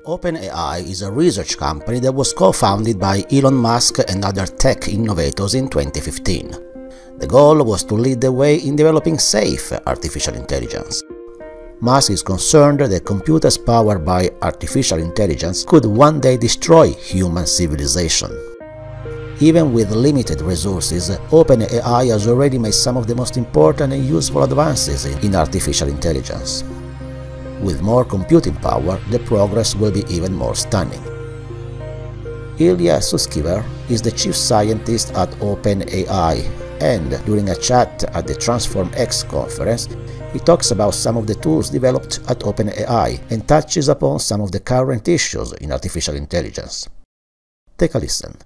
OpenAI is a research company that was co-founded by Elon Musk and other tech innovators in 2015. The goal was to lead the way in developing safe artificial intelligence. Musk is concerned that computers powered by artificial intelligence could one day destroy human civilization. Even with limited resources, OpenAI has already made some of the most important and useful advances in artificial intelligence. With more computing power, the progress will be even more stunning. Ilya Sutskever is the chief scientist at OpenAI, and during a chat at the Transform X conference, he talks about some of the tools developed at OpenAI and touches upon some of the current issues in artificial intelligence. Take a listen.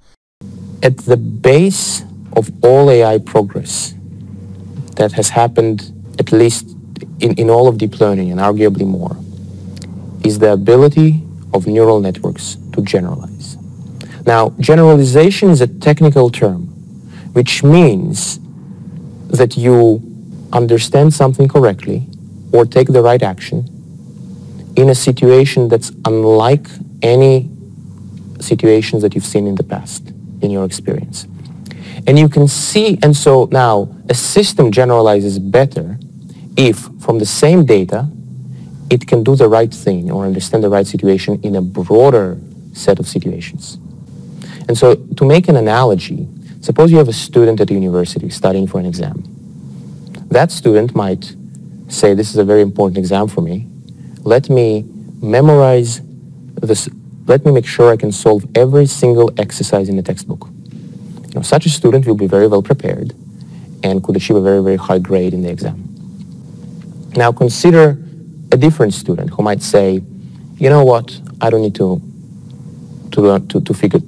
At the base of all AI progress that has happened, at least in all of deep learning and arguably more, is the ability of neural networks to generalize. Now, generalization is a technical term, which means that you understand something correctly or take the right action in a situation that's unlike any situations that you've seen in the past, in your experience. And you can see, and so now a system generalizes better if from the same data it can do the right thing or understand the right situation in a broader set of situations. And so to make an analogy, suppose you have a student at a university studying for an exam. That student might say, this is a very important exam for me. Let me memorize this. Let me make sure I can solve every single exercise in the textbook. You know, such a student will be very well prepared and could achieve a very, very high grade in the exam. Now consider a different student who might say, you know what, I don't need to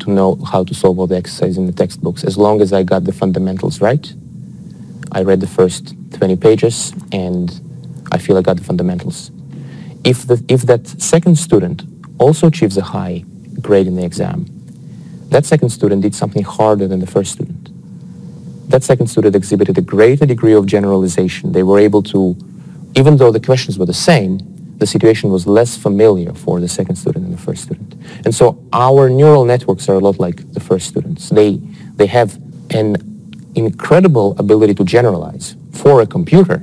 know how to solve all the exercises in the textbooks as long as I got the fundamentals right. I read the first 20 pages and I feel I got the fundamentals. If that second student also achieves a high grade in the exam, that second student did something harder than the first student. That second student exhibited a greater degree of generalization. They were able to, even though the questions were the same, the situation was less familiar for the second student than the first student. And so our neural networks are a lot like the first students. They have an incredible ability to generalize for a computer,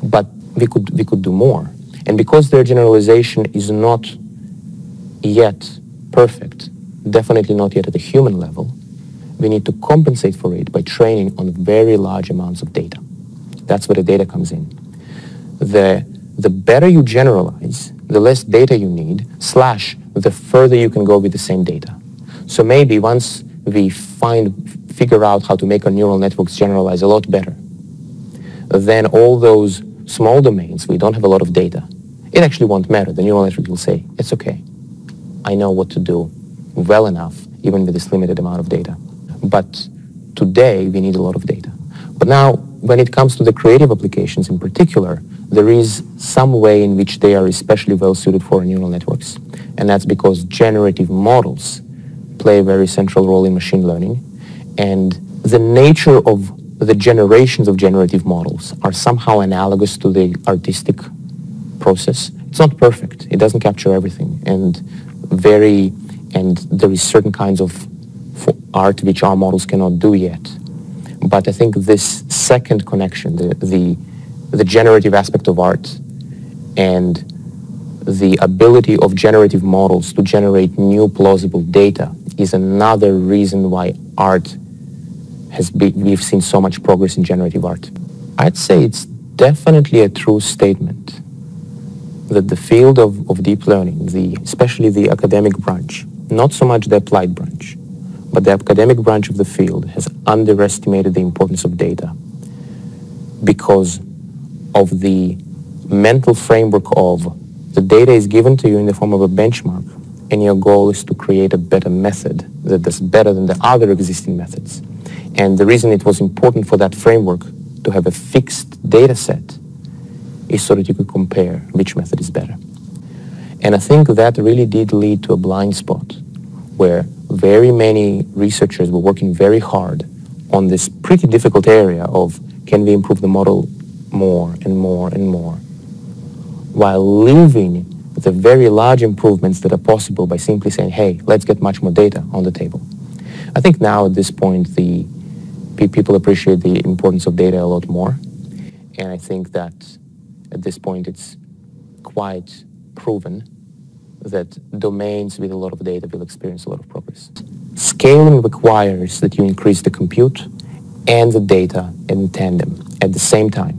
but we could do more. And because their generalization is not yet perfect, definitely not yet at the human level, we need to compensate for it by training on very large amounts of data. That's where the data comes in. The better you generalize, the less data you need, / the further you can go with the same data. So maybe once we figure out how to make our neural networks generalize a lot better, then all those small domains, we don't have a lot of data, it actually won't matter. The neural network will say, it's okay. I know what to do well enough, even with this limited amount of data. But today, we need a lot of data. But now, when it comes to the creative applications in particular, there is some way in which they are especially well suited for neural networks. And that's because generative models play a very central role in machine learning. And the nature of the generations of generative models are somehow analogous to the artistic process. It's not perfect. It doesn't capture everything. And there is certain kinds of art which our models cannot do yet. But I think this second connection, the generative aspect of art and the ability of generative models to generate new plausible data is another reason why we've seen so much progress in generative art. I'd say it's definitely a true statement that the field of deep learning, especially the academic branch, not so much the applied branch, but the academic branch of the field has underestimated the importance of data because of the mental framework of the data is given to you in the form of a benchmark, and your goal is to create a better method that is better than the other existing methods. And the reason it was important for that framework to have a fixed data set is so that you could compare which method is better. And I think that really did lead to a blind spot where very many researchers were working very hard on this pretty difficult area of can we improve the model more and more and more, while leaving the very large improvements that are possible by simply saying, hey, let's get much more data on the table. I think now at this point, people appreciate the importance of data a lot more. And I think that at this point, it's quite proven that domains with a lot of data will experience a lot of progress. Scaling requires that you increase the compute and the data in tandem at the same time.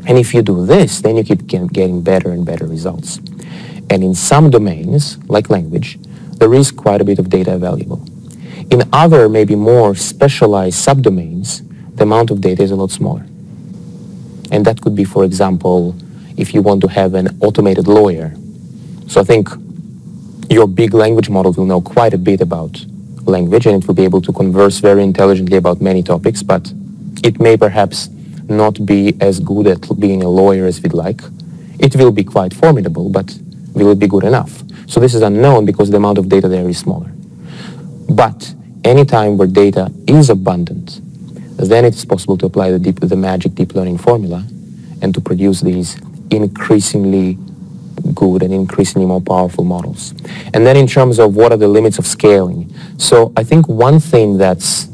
And if you do this, then you keep getting better and better results. And in some domains, like language, there is quite a bit of data available. In other, maybe more specialized subdomains, the amount of data is a lot smaller. And that could be, for example, if you want to have an automated lawyer. So I think your big language model will know quite a bit about language, and it will be able to converse very intelligently about many topics, but it may perhaps not be as good at being a lawyer as we'd like. It will be quite formidable, but will it be good enough? So this is unknown because the amount of data there is smaller. But anytime where data is abundant, then it's possible to apply the magic deep learning formula and to produce these increasingly good and increasingly more powerful models. And then in terms of what are the limits of scaling, so I think one thing that's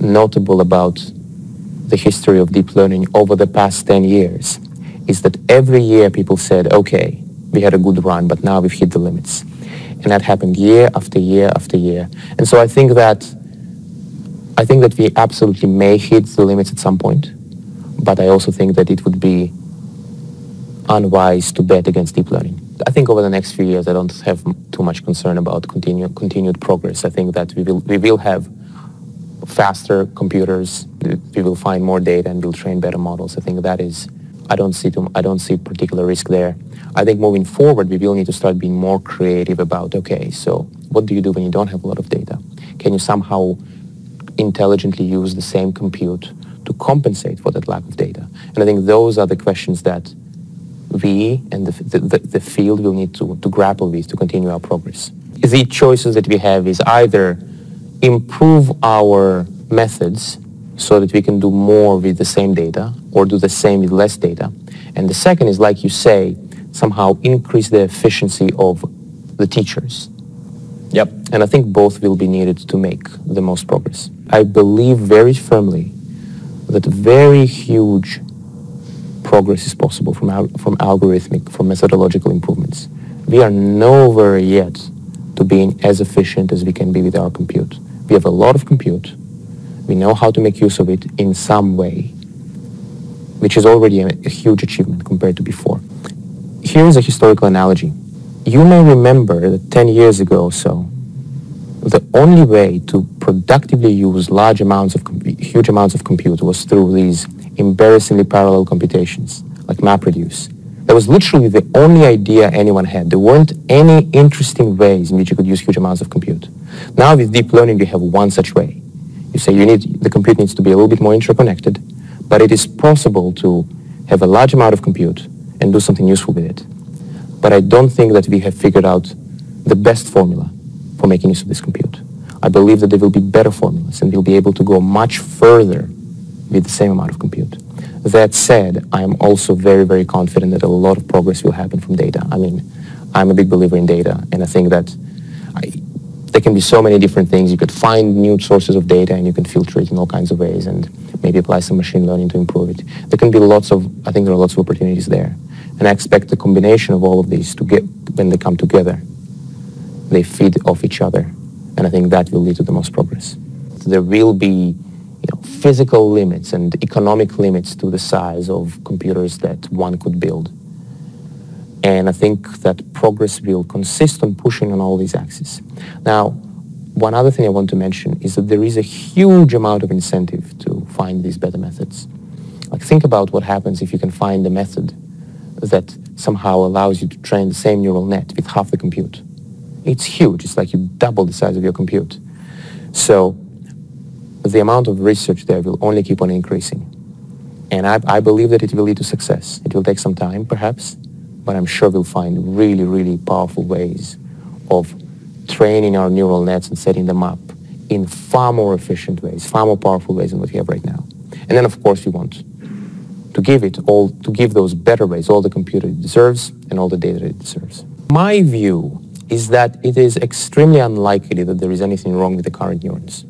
notable about the history of deep learning over the past 10 years is that every year people said, okay, we had a good run, but now we've hit the limits. And that happened year after year after year. And so I think that we absolutely may hit the limits at some point, but I also think that it would be unwise to bet against deep learning. I think over the next few years, I don't have too much concern about continued progress. I think that we will have faster computers, we will find more data, and we'll train better models. I think that is, I don't see particular risk there. I think moving forward, we will need to start being more creative about, okay, so what do you do when you don't have a lot of data? Can you somehow intelligently use the same compute to compensate for that lack of data? And I think those are the questions that we and the field will need to grapple with to continue our progress. The choices that we have is either improve our methods so that we can do more with the same data, or do the same with less data. And the second is, like you say, somehow increase the efficiency of the teachers. Yep. And I think both will be needed to make the most progress. I believe very firmly that very huge progress is possible from algorithmic, from methodological improvements. We are nowhere yet to being as efficient as we can be with our compute. We have a lot of compute. We know how to make use of it in some way, which is already a huge achievement compared to before. Here is a historical analogy. You may remember that 10 years ago or so, the only way to productively use huge amounts of compute was through these embarrassingly parallel computations, like MapReduce. That was literally the only idea anyone had. There weren't any interesting ways in which you could use huge amounts of compute. Now with deep learning, we have one such way. You say the compute needs to be a little bit more interconnected, but it is possible to have a large amount of compute and do something useful with it. But I don't think that we have figured out the best formula for making use of this compute. I believe that there will be better formulas, and we'll be able to go much further with the same amount of compute. That said, I am also very, very confident that a lot of progress will happen from data. I mean, I'm a big believer in data, and I think that there can be so many different things. You could find new sources of data, and you can filter it in all kinds of ways, and maybe apply some machine learning to improve it. There can be I think there are lots of opportunities there. And I expect the combination of all of these to when they come together, they feed off each other. And I think that will lead to the most progress. There will be physical limits and economic limits to the size of computers that one could build. And I think that progress will consist on pushing on all these axes. Now, one other thing I want to mention is that there is a huge amount of incentive to find these better methods. Like, think about what happens if you can find a method that somehow allows you to train the same neural net with half the compute. It's huge. It's like you double the size of your compute. So the amount of research there will only keep on increasing. And I believe that it will lead to success. It will take some time, perhaps, but I'm sure we'll find really, really powerful ways of training our neural nets and setting them up in far more efficient ways, far more powerful ways than what we have right now. And then, of course, we want to give those better rates, all the computer it deserves and all the data it deserves. My view is that it is extremely unlikely that there is anything wrong with the current neurons.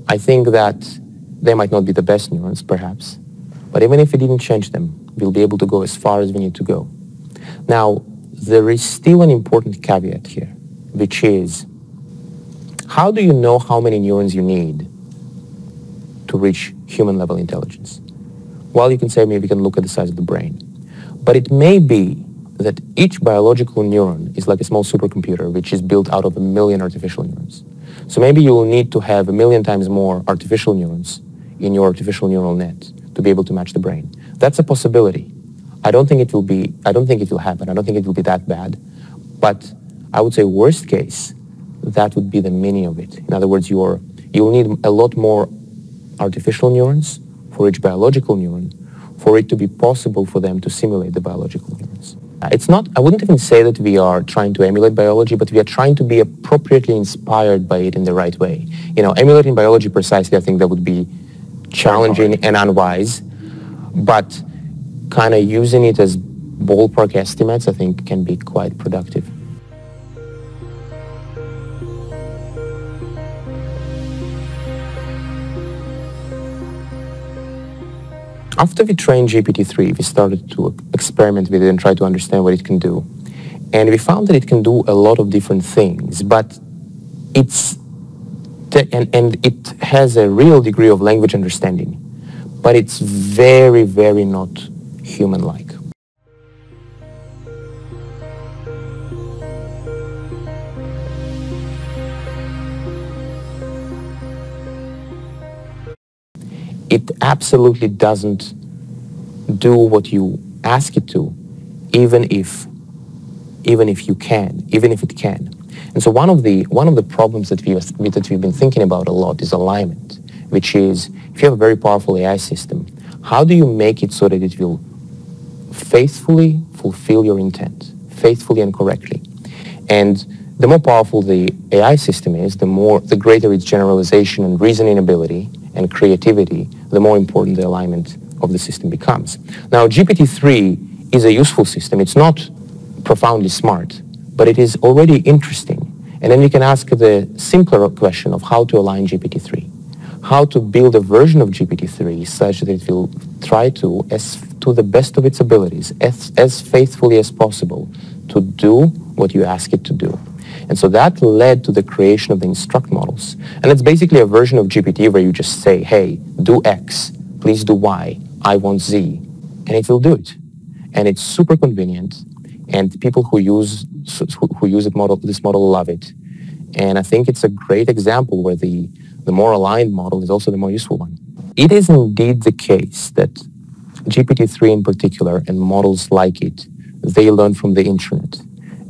I think that they might not be the best neurons, perhaps, but even if we didn't change them, we'll be able to go as far as we need to go. Now, there is still an important caveat here, which is, how do you know how many neurons you need to reach human-level intelligence? Well, you can say maybe we can look at the size of the brain. But it may be that each biological neuron is like a small supercomputer, which is built out of 1 million artificial neurons. So maybe you will need to have 1 million times more artificial neurons in your artificial neural net to be able to match the brain. That's a possibility. I don't think it will happen. I don't think it will be that bad. But I would say worst case, that would be the mini of it. In other words, you'll need a lot more artificial neurons for each biological neuron for it to be possible for them to simulate the biological neurons. I wouldn't even say that we are trying to emulate biology, but we are trying to be appropriately inspired by it in the right way. Emulating biology precisely, I think that would be challenging and unwise, but kind of using it as ballpark estimates, I think, can be quite productive. After we trained GPT-3, we started to experiment with it and try to understand what it can do. And we found that it can do a lot of different things, but it has a real degree of language understanding, but it's very, very not human-like. It absolutely doesn't do what you ask it to, even if it can. And so one of the problems that we've been thinking about a lot is alignment, which is, if you have a very powerful AI system, how do you make it so that it will faithfully fulfill your intent, faithfully and correctly? And the more powerful the AI system is, the greater its generalization and reasoning ability and creativity, the more important the alignment of the system becomes. Now, GPT-3 is a useful system. It's not profoundly smart, but it is already interesting. And then we can ask the simpler question of how to align GPT-3, how to build a version of GPT-3 such that it will try to the best of its abilities, as faithfully as possible, to do what you ask it to do. And so that led to the creation of the instruct models. And it's basically a version of GPT where you just say, hey, do X, please do Y, I want Z, and it will do it. And it's super convenient, and people who use this model love it. And I think it's a great example where the more aligned model is also the more useful one. It is indeed the case that GPT-3 in particular, and models like it, they learn from the internet,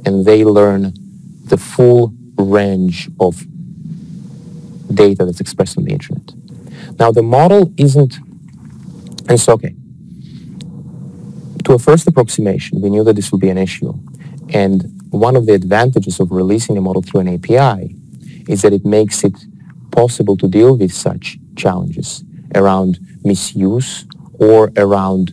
and they learn the full range of data that's expressed on the internet. Now, the model isn't, and it's okay. To a first approximation, we knew that this would be an issue. And one of the advantages of releasing a model through an API is that it makes it possible to deal with such challenges around misuse or around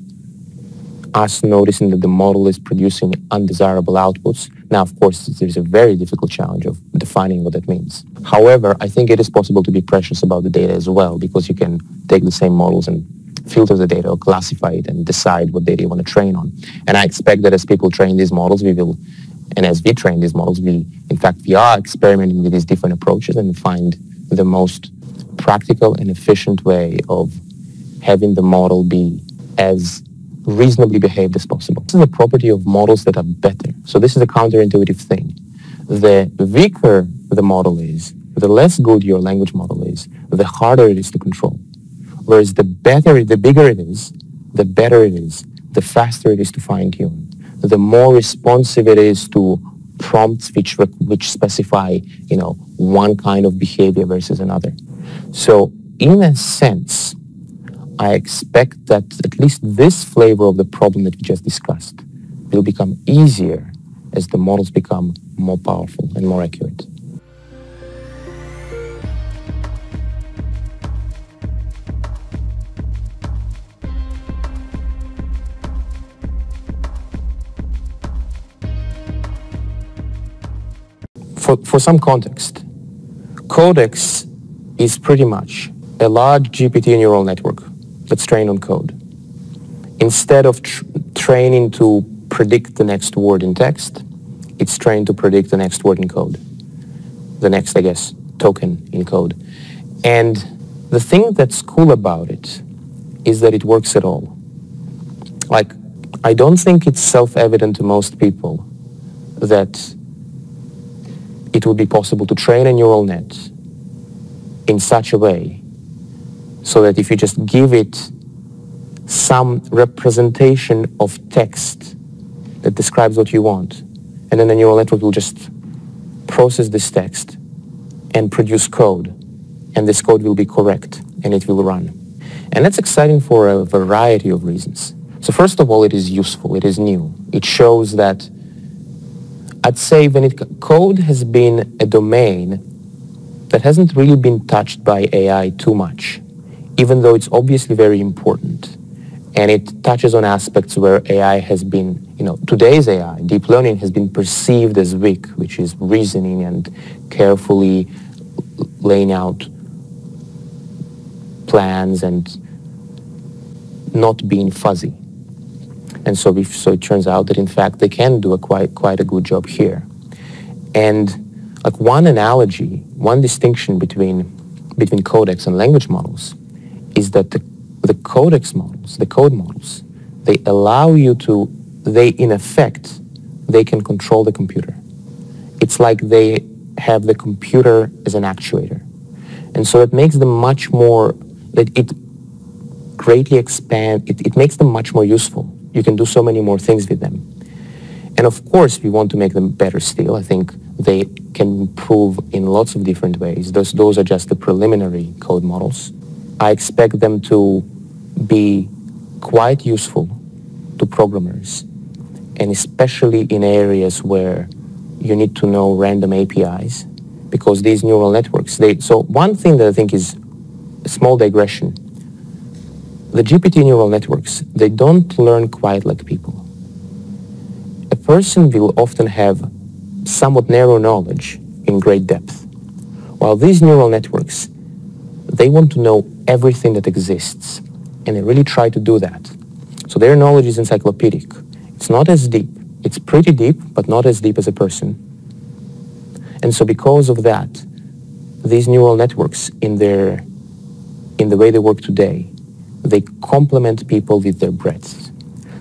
us noticing that the model is producing undesirable outputs. Now, of course, there's a very difficult challenge of defining what that means. However, I think it is possible to be precious about the data as well, because you can take the same models and filter the data or classify it and decide what data you want to train on. And I expect that as people train these models, and as we train these models, we are experimenting with these different approaches and find the most practical and efficient way of having the model be as reasonably behaved as possible. This is a property of models that are better. So this is a counterintuitive thing. The weaker the model is, the less good your language model is, the harder it is to control. Whereas the bigger it is, the better it is, the faster it is to fine-tune, the more responsive it is to prompts which specify, one kind of behavior versus another. So in a sense, I expect that at least this flavor of the problem that we just discussed will become easier as the models become more powerful and more accurate. For some context, CodeX is pretty much a large GPT neural network that's trained on code. Instead of training to predict the next word in text, it's trained to predict the next word in code. The next, I guess, token in code. And the thing that's cool about it is that it works at all. Like, I don't think it's self-evident to most people that it would be possible to train a neural net in such a way so that if you just give it some representation of text that describes what you want, and then the neural network will just process this text and produce code, and this code will be correct, and it will run. And that's exciting for a variety of reasons. So first of all, it is useful, it is new. It shows that, I'd say, code has been a domain that hasn't really been touched by AI too much, even though it's obviously very important. And it touches on aspects where AI has been, today's AI, deep learning, has been perceived as weak, which is reasoning and carefully laying out plans and not being fuzzy. And so it turns out that, in fact, they can do quite a good job here. And like one analogy, one distinction between CodeX and language models is that the CodeX models, the code models, they allow you to, in effect, they can control the computer. It's like they have the computer as an actuator. And so it makes them much more, it greatly it makes them much more useful. You can do so many more things with them. And of course, we want to make them better still. I think they can improve in lots of different ways. Those are just the preliminary code models. I expect them to be quite useful to programmers, and especially in areas where you need to know random APIs, because these neural networks, so one thing that I think is a small digression, the GPT neural networks, they don't learn quite like people. A person will often have somewhat narrow knowledge in great depth, while these neural networks, they want to know everything that exists, and they really try to do that. So their knowledge is encyclopedic. It's not as deep. It's pretty deep, but not as deep as a person. And so because of that, these neural networks, in the way they work today, they complement people with their breadth.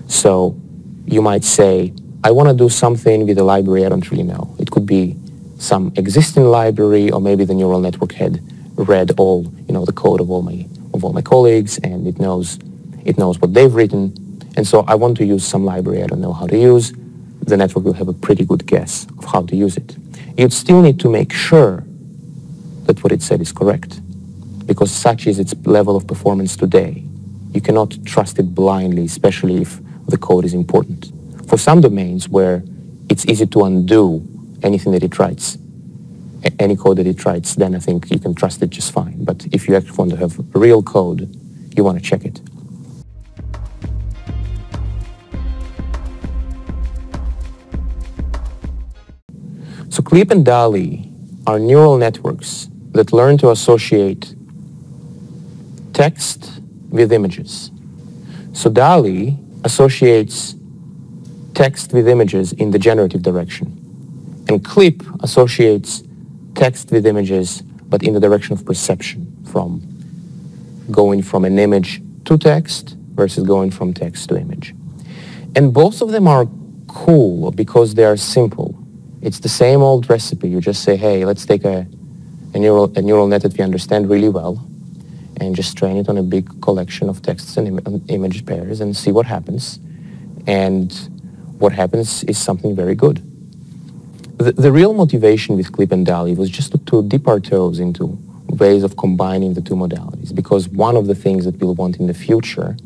So you might say, I want to do something with a library I don't really know. It could be some existing library, or maybe the neural network had read all, the code of all my colleagues, and it knows what they've written. And so I want to use some library I don't know how to use. The network will have a pretty good guess of how to use it. You'd still need to make sure that what it said is correct, because such is its level of performance today. You cannot trust it blindly, especially if the code is important. For some domains where it's easy to undo anything that it writes, any code that it writes, then I think you can trust it just fine. But if you actually want to have real code, you want to check it. So Clip and Dali are neural networks that learn to associate text with images. So Dali associates text with images in the generative direction, and Clip associates text with images, but in the direction of perception, from going from an image to text versus going from text to image. And both of them are cool because they are simple. It's the same old recipe. You just say, hey, let's take a neural net that we understand really well and just train it on a big collection of texts and image pairs and see what happens. And what happens is something very good. The real motivation with Clip and Dali was just to dip our toes into ways of combining the two modalities, because one of the things that we'll want in the future,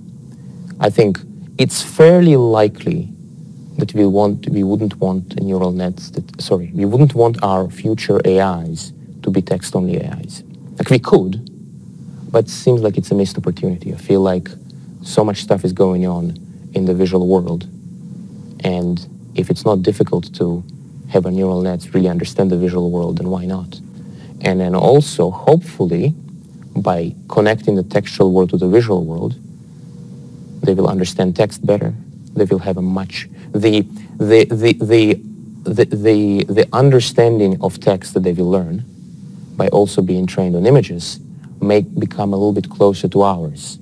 I think it's fairly likely that we wouldn't want a neural nets we wouldn't want our future AIs to be text-only AIs. Like, we could, but it seems like it's a missed opportunity. I feel like so much stuff is going on in the visual world, and if it's not difficult to have a neural net really understand the visual world, then why not? And then also, hopefully, by connecting the textual world to the visual world, they will understand text better. They will have a much the understanding of text that they will learn by also being trained on images may become a little bit closer to ours.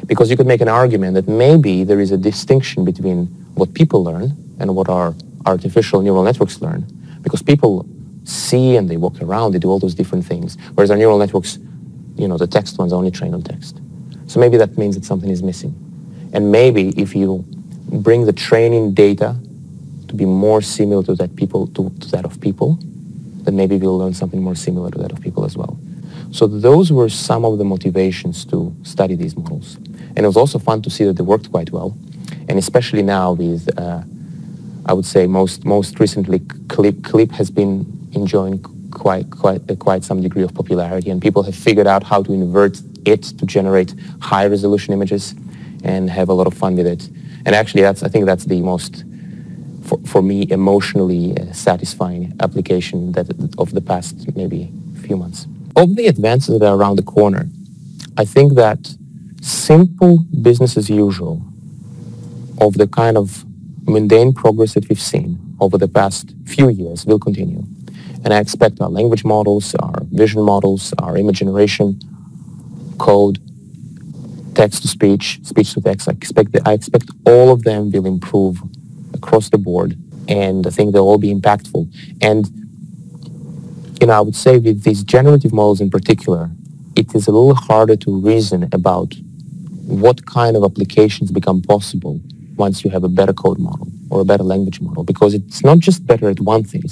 Because you could make an argument that maybe there is a distinction between what people learn and what our artificial neural networks learn. Because people see and they walk around, they do all those different things. Whereas our neural networks, the text ones are only trained on text. So maybe that means that something is missing. And maybe if you bring the training data to be more similar to that of people, then maybe we'll learn something more similar to that of people as well. So those were some of the motivations to study these models. And it was also fun to see that they worked quite well. And especially now with, I would say most recently, Clip has been enjoying quite some degree of popularity, and people have figured out how to invert it to generate high resolution images and have a lot of fun with it. And actually, I think that's the most, for me, emotionally satisfying application of the past maybe few months. Of the advances that are around the corner, I think that simple business as usual of the kind of mundane progress that we've seen over the past few years will continue. And I expect our language models, our vision models, our image generation, code, text-to-speech, speech-to-text, I expect all of them will improve across the board, and I think they'll all be impactful. And I would say with these generative models in particular, it is a little harder to reason about what kind of applications become possible once you have a better code model or a better language model, because it's not just better at one thing,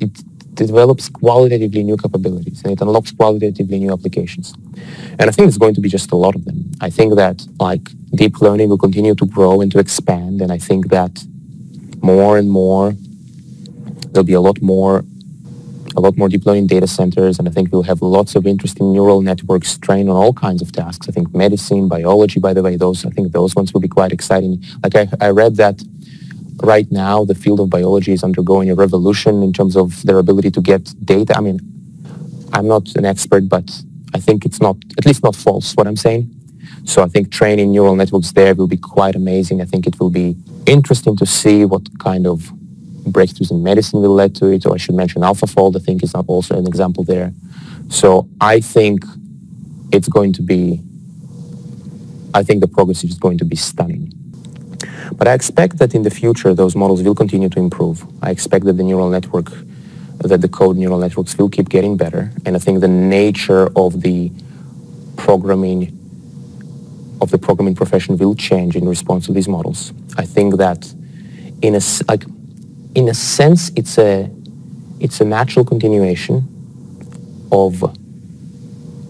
it develops qualitatively new capabilities, and it unlocks qualitatively new applications. And I think there's going to be just a lot of them. I think that deep learning will continue to grow and to expand, and I think that more and more there'll be a lot more deep learning data centers, and I think we'll have lots of interesting neural networks trained on all kinds of tasks. I think medicine, biology, by the way, I think those ones will be quite exciting. I read that right now the field of biology is undergoing a revolution in terms of their ability to get data. I mean, I'm not an expert, but I think it's at least not false what I'm saying. So I think training neural networks there will be quite amazing. I think it will be interesting to see what kind of breakthroughs in medicine will lead to it, or I should mention AlphaFold, I think is also an example there. So I think the progress is going to be stunning. But I expect that in the future, those models will continue to improve. I expect that the code neural networks will keep getting better, and I think the nature of the programming profession will change in response to these models. I think that in a sense, it's a natural continuation of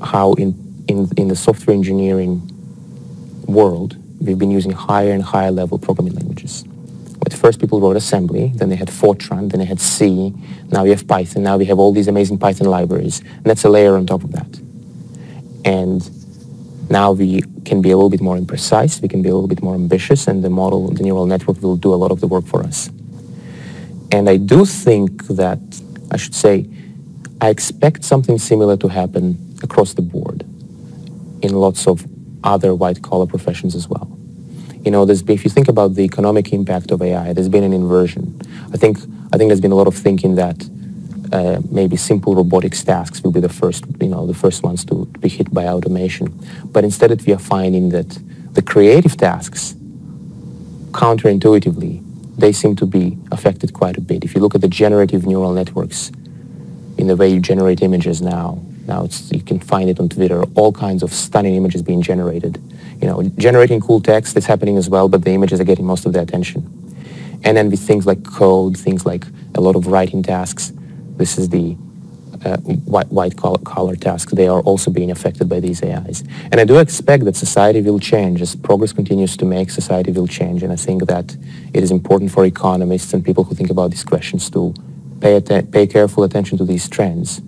how in the software engineering world, we've been using higher and higher level programming languages. At first people wrote assembly, then they had Fortran, then they had C, now we have Python, now we have all these amazing Python libraries, and that's a layer on top of that. And now we can be a little bit more imprecise, we can be a little bit more ambitious, and the neural network will do a lot of the work for us. And I do think that, I expect something similar to happen across the board in lots of other white-collar professions as well. If you think about the economic impact of AI, there's been an inversion. I think there's been a lot of thinking that maybe simple robotics tasks will be the first ones to be hit by automation. But instead we are finding that the creative tasks, counterintuitively, they seem to be affected quite a bit. If you look at the generative neural networks, in the way you generate images now you can find it on Twitter, all kinds of stunning images being generated. Generating cool text is happening as well, but the images are getting most of the attention. And then with things like code, things like a lot of writing tasks, this is the white-collar tasks, they are also being affected by these AIs. And I do expect that society will change. As progress continues to make, society will change. And I think that it is important for economists and people who think about these questions to pay careful attention to these trends,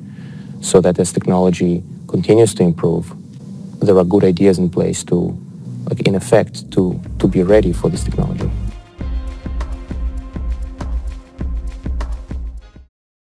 so that as technology continues to improve, there are good ideas in place to be ready for this technology.